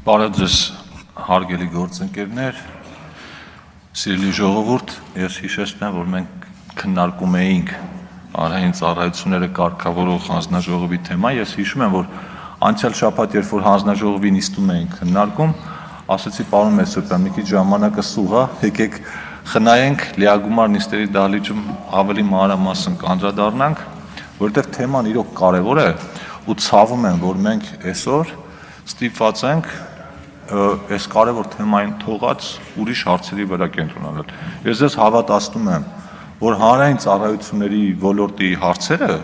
Բարև ձեզ հարգելի գործընկերներ, սիրելի ժողովուրդ, ես հիշեցնեմ, որ մենք քննարկում էինք հանրային ծառայությունները կարգավորող հանձնաժողովի թեմա, ես հիշում եմ, որ անցյալ շաբաթ, երբ որ հանձնաժողովի նիստում էինք քննարկում, ասացի պարոն Մեսրոպյան, մի քիչ ժամանակը սուղ է, եկեք խնայենք լիագումար նիստերի դահլիճում ավելի մանրամասն կանդրադառնանք, որովհետև թեման իրոք կարևոր է ու ցավում եմ, որ մենք այսօր ստիպված ենք այս կարևոր թեմային թողած ուրիշ հարցերի վրա կենտրոնանալ։ Ես ձեզ հավատացնում եմ, որ հանրային ծառայությունների ոլորտի հարցերը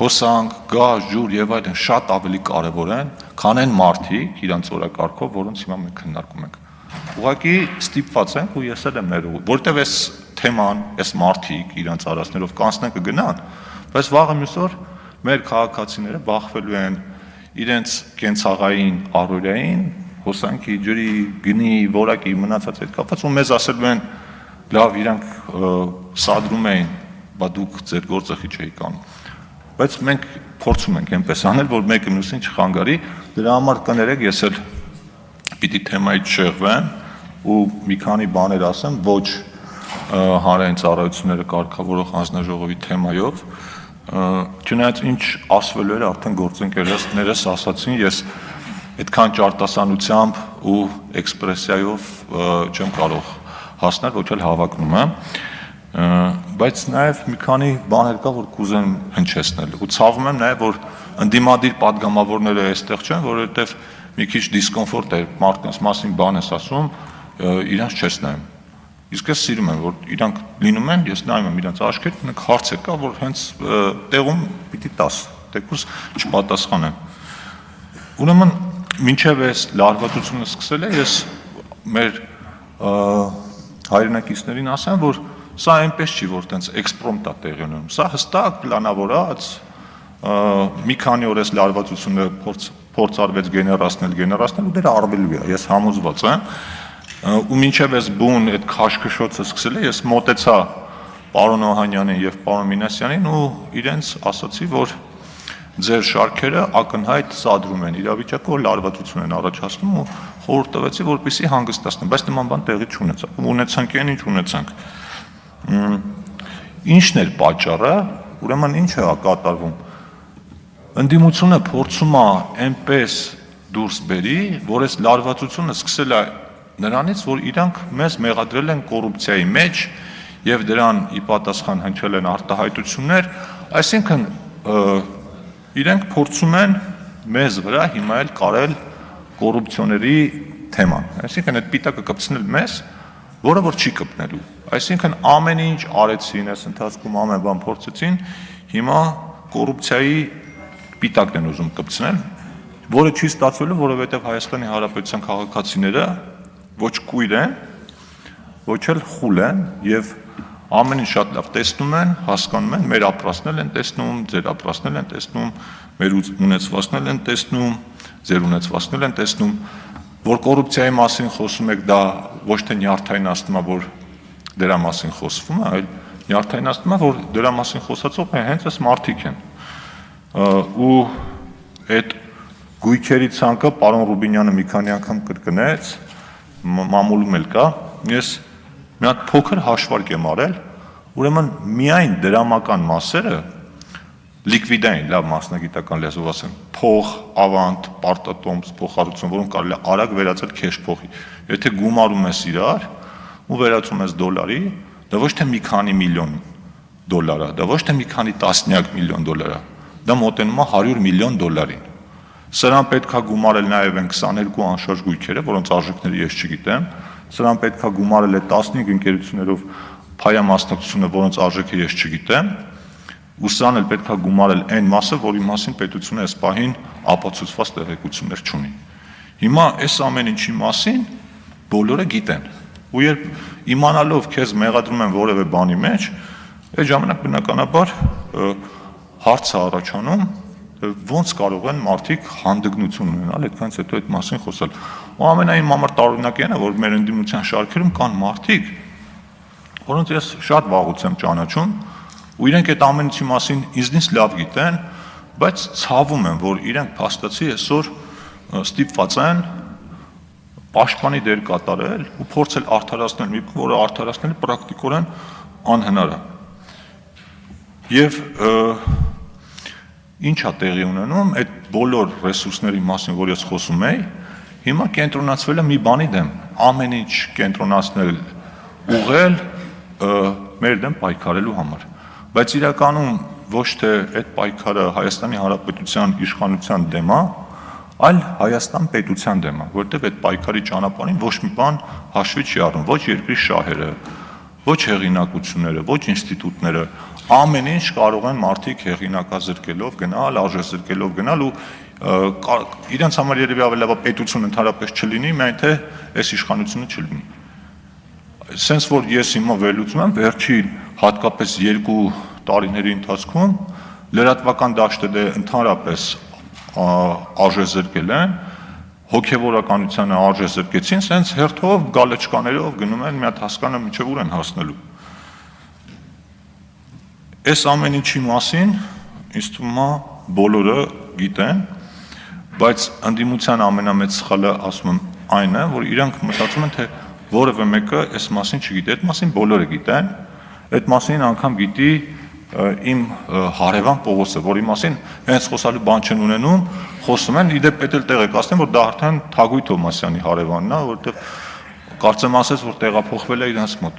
հոսանք, գազ, ջուր եւ այլն շատ ավելի կարևոր են, քան այն մարդիկ իրանց օրակարգով, որոնց հիմա մենք քննարկում ենք։ Ուղղակի ստիպված ենք ու ես էլ եմ ներողում, որտեվ այս թեման, այս մարդիկ իրանց արածներով կանցնեն կգնան, բայց վաղը մյուս օր մեր քաղաքացիները բախվելու են իրենց կենցաղային առօրյային, հոսանքի, ջրի, գնի, որակի մնացած այդ կապված ու մեզ ասելու են, լավ, իրանք սադրում էին, բա դուք ձեր գործը քիչ էիք անում։ Բայց մենք փորձում ենք այնպես անել, որ մեկը մյուսին չխանգարի, դրա համար կներեք, ես էլ պիտի թեմայից շեղվեմ ու մի քանի բաներ ասեմ, ոչ հանրային ծառայությունները կարգավորող հանձնաժողովի թեմայով, չնայած ինչ ասվելու էր արդեն գործընկերներս ասացին, ես այդքան ճարտասանությամբ ու էքսպրեսիայով չեմ կարող հասնել, ոչ էլ հավակնում եմ, բայց նաև մի քանի բաներ կա, որ կուզեմ հնչեցնել ու ցավում եմ նաև, որ ընդդիմադիր падգամավորները այստեղ չեն, որովհետև մի քիչ դիսկոմֆորտ է մարդկանց մասին բան ես ասում, իրանց չես նայում։ Իսկ ես սիրում եմ, որ իրանք լինում են, ես նայում եմ իրանց աչքերին, ունենք հարցեր կա, որ հենց տեղում պիտի տաս, թեկուզ չպատասխանեն։ Ուրեմն մինչև այս լարվածությունը սկսել է, ես մեր հայրենակիցներին ասեմ, որ սա այնպես չի, որ տենց էքսպրոմտ է տեղի ունենում, սա հստակ պլանավորած, մի քանի օր այս լարվածությունը փորձ արվեց գեներացնել ու դեռ արվելու է, ես համոզված եմ, ու մինչև այս բուն այդ քաշքշոցը սկսել է, ես մոտեցա պարոն Օհանյանին եւ պարոն Մինասյանին ու իրենց ասացի, որ ձեր շարքերը ակնհայտ սադրում են իրավիճակը, որ լարվածություն են առաջացնում ու խորհուրդ տվեցի, որպեսզի հանգստացնեն, բայց նման բան տեղի չունեցավ։ Ունեցանք այն, ինչ ունեցանք։ Ինչն էր պատճառը, ուրեմն ինչ է կատարվում։ Ընդդիմությունը փորձում է այնպես դուրս բերի, որ այս լարվածությունը սկսել է նրանից, որ իրանք մեզ մեղադրել են կոռուպցիայի մեջ եւ դրան ի պատասխան հնչել են արտահայտություններ, այսինքն իրենք փորձում են մեզ վրա հիմա էլ կարել կոռուպցիոների թեման, այսինքն այդ պիտակը կպցնել մեզ, որը որ չի կպնելու, այսինքն ամեն ինչ արեցին, այս ընթացքում ամեն բան փորձեցին, հիմա կոռուպցիայի պիտակն են ուզում կպցնել, որը չի ստացվելու, որովհետեւ Հայաստանի Հանրապետության քաղաքացիները ոչ կույր են, ոչ էլ խուլ են եւ ամեն ինչ շատ լավ տեսնում են, հասկանում են, մեր ապրածնել են տեսնում, ձեր ապրածնել են տեսնում, մեր ունեցվածքնել են տեսնում, ձեր ունեցվածքնել են տեսնում, որ կոռուպցիայի մասին խոսում եք, դա ոչ թե նյարդայնացնում է, որ դրա մասին խոսվում է, այլ նյարդայնացնում է, որ դրա մասին խոսածողը հենց այս մարդիկ են։ Ու այդ գույքերի ցանկը պարոն Ռուբինյանը մի քանի անգամ կրկնեց, մամուլում էլ կա, ես մի հատ փոքր հաշվարկ եմ արել, ուրեմն միայն դրամական մասերը լիկվիդային, լավ մասնագիտական լեզվով ասեմ, փող, ավանդ, պարտատոմս, փոխհարություն, որոնք կարելի է արագ վերածել քեշ փողի։ Եթե գումարում ես իրար ու վերածում ես դոլարի, դա ոչ թե մի քանի միլիոն դոլար է, դա ոչ թե մի քանի տասնյակ միլիոն դոլար է, դա մոտենում է 100 միլիոն դոլարին։ Սրան պետք է գումարել նաև են 22 անշարժ գույքերը, որոնց արժեքները ես չգիտեմ, սրան պետք է գումարել է 15 ընկերություններով փայամասնակցությունը, որոնց արժեքը ես չգիտեմ, ու սրան էլ պետք է գումարել այն մասը, որի մասին պետությունը այս պահին ապացուցված տեղեկություններ չունի։ Հիմա այս ամեն ինչի մասին բոլորը գիտեն, ու երբ իմանալով քեզ մեղադրում են որևէ բանի մեջ, այդ ժամանակ բնականաբար հարց է առաջանում, ոնց կարող են մարդիկ հանդգնություն ունենալ այդքանից հետո այդ մասին խոսել։ Ու ամենայն համար տարօրինակն է, որ մեր ընդդիմության շարքերում կան մարդիկ, որոնց ես շատ վաղուց եմ ճանաչում, ու իրենք այդ ամեն ինչի մասին ինձնից լավ գիտեն, բայց ցավում եմ, որ իրենք փաստացի այսօր ստիպված են պաշտպանի դեր կատարել ու փորձել արդարացնել մի բան, որը արդարացնելը պրակտիկորեն անհնար է։ Եվ ինչ է տեղի ունենում, այդ բոլոր ռեսուրսների մասին, որ ես խոսում էի, հիմա կենտրոնացվել է մի բանի դեմ, ամեն ինչ կենտրոնացնել, ուղղել մեր դեմ պայքարելու համար։ Բայց իրականում ոչ թե այդ պայքարը Հայաստանի Հանրապետության իշխանության դեմ է, այլ Հայաստան պետության դեմ է, որտեղ այդ պայքարի ճանապարհին ոչ մի բան հաշվի չի առնում, ոչ երկրի շահերը, ոչ հեղինակությունները, ոչ ինստիտուտները, ամեն ինչ կարող են մարդիկ հեղինակազրկելով գնալ, արժեզրկելով գնալ ու իրենց համար երևի ավելի լավ պետություն ընդհանրապես չլինի, միայն թե այս իշխանությունը չլինի։ Սենց որ ես հիմա վերլուծում եմ վերջին հատկապես 2 տարիների ընթացքում լրատվական դաշտը ընդհանրապես արժեզրկել են, հոգևորականությանը արժեզրկեցին, սենց հերթով գալեչկաներով գնում են մի հատ հասկանը մինչև ուր են հասնելու։ Այս ամեն ինչի մասին ինձ թվում է բոլորը գիտեն, բայց ընդդիմության ամենամեծ սխալը ասում եմ այն է, որ իրանք մտածում են, թե որևէ մեկը այս մասին չգիտի, այդ մասին բոլորը գիտեն, այդ մասին անգամ գիտի իմ հարևան Պողոսը, որի մասին հենց խոսալու բան չեն ունենում, խոսում են, իդեպ պետք է տեղեկացնեմ, որ դա արդեն Թագուհի Թովմասյանի հարևանն է, որտեղ կարծեմ ասես, որ տեղափոխվել է իրենց մոտ։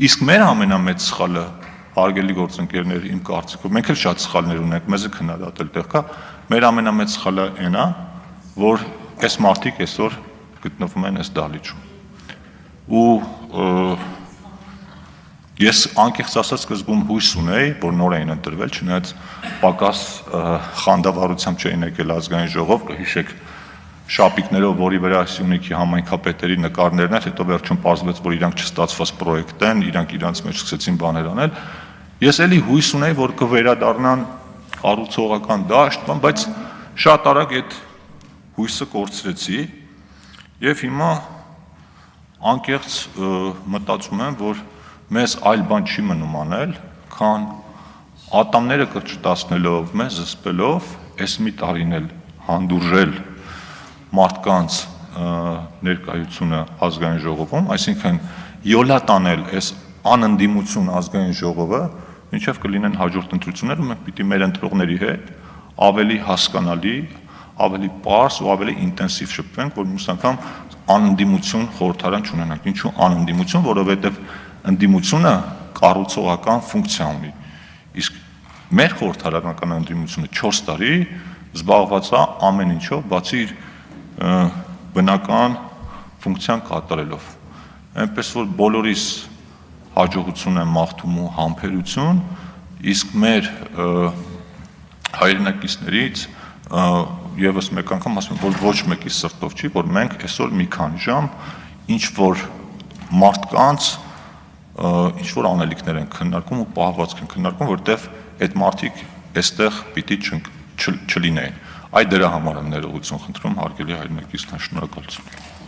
Իսկ մեր ամենամեծ սխալը, հարգելի գործընկերներ, իմ կարծիքով, մենք էլ շատ սխալներ ունենք, մեզ է քննադատել տեղ կա, մեր ամենամեծ սխալը այն է, որ այս մարդիկ այսօր գտնվում են այս դահլիճում։ Ու ես անկեղծ ասած սկզբում հույս ունեի, որ նոր էին ընտրվել, չնայած պակաս խանդավառությամբ չէին եկել ազգային ժողով, կհիշեք շապիկներով, որի վրա Սյունիքի համայնքապետերի նկարներն էր, հետո վերջում պարզվեց, որ իրանք չստացված պրոյեկտ են, իրանք իրանց մեջ սկսեցին բաներ անել։ Ես էլի հույս ունեի, որ կվերադառնան կառուցողական դաշտ, բայց շատ արագ այդ հույսը կորցրեցի եւ հիմա անկեղծ մտածում եմ, որ մեզ այլ բան չի մնում անել, քան ատամները կրճտացնելով, մեզ զսպելով, այս մի տարին էլ հանդուրժել մարդկանց ներկայությունը ազգային ժողովում, այսինքն յոլա տանել այս անընդդիմություն ազգային ժողովը, մինչև կլինեն հաջորդ ընտրությունները, մենք պիտի մեր ընտրողների հետ ավելի հասկանալի, ավելի պարզ ու ավելի ինտենսիվ շփվենք, որ մյուս անգամ անընդդիմություն խորհրդարան չունենանք։ Ինչու անընդդիմություն, որովհետև ընդդիմությունը կառուցողական ֆունկցիա ունի։ Իսկ մեր խորհրդարանական ընդդիմությունը 4 տարի զբաղված է ամեն ինչով, բացի իր բնական ֆունկցիան կատարելով։ Այնպես որ բոլորիս հաջողություն եմ մաղթում ու համբերություն, իսկ մեր հայրենակիցներից եւս մեկ անգամ ասում եմ, որ ոչ մեկի սրտով չի, որ մենք այսօր մի քանի ժամ ինչ որ մարդկանց ինչ որ անելիքներ են քննարկում ու պահվածք են քննարկում, որտեվ այդ մարդիկ այստեղ պիտի չլինեին։ Այդ դրա համար եմ ներողություն խնդրում, հարգելի հայրենակիցներ, շնորհակալություն։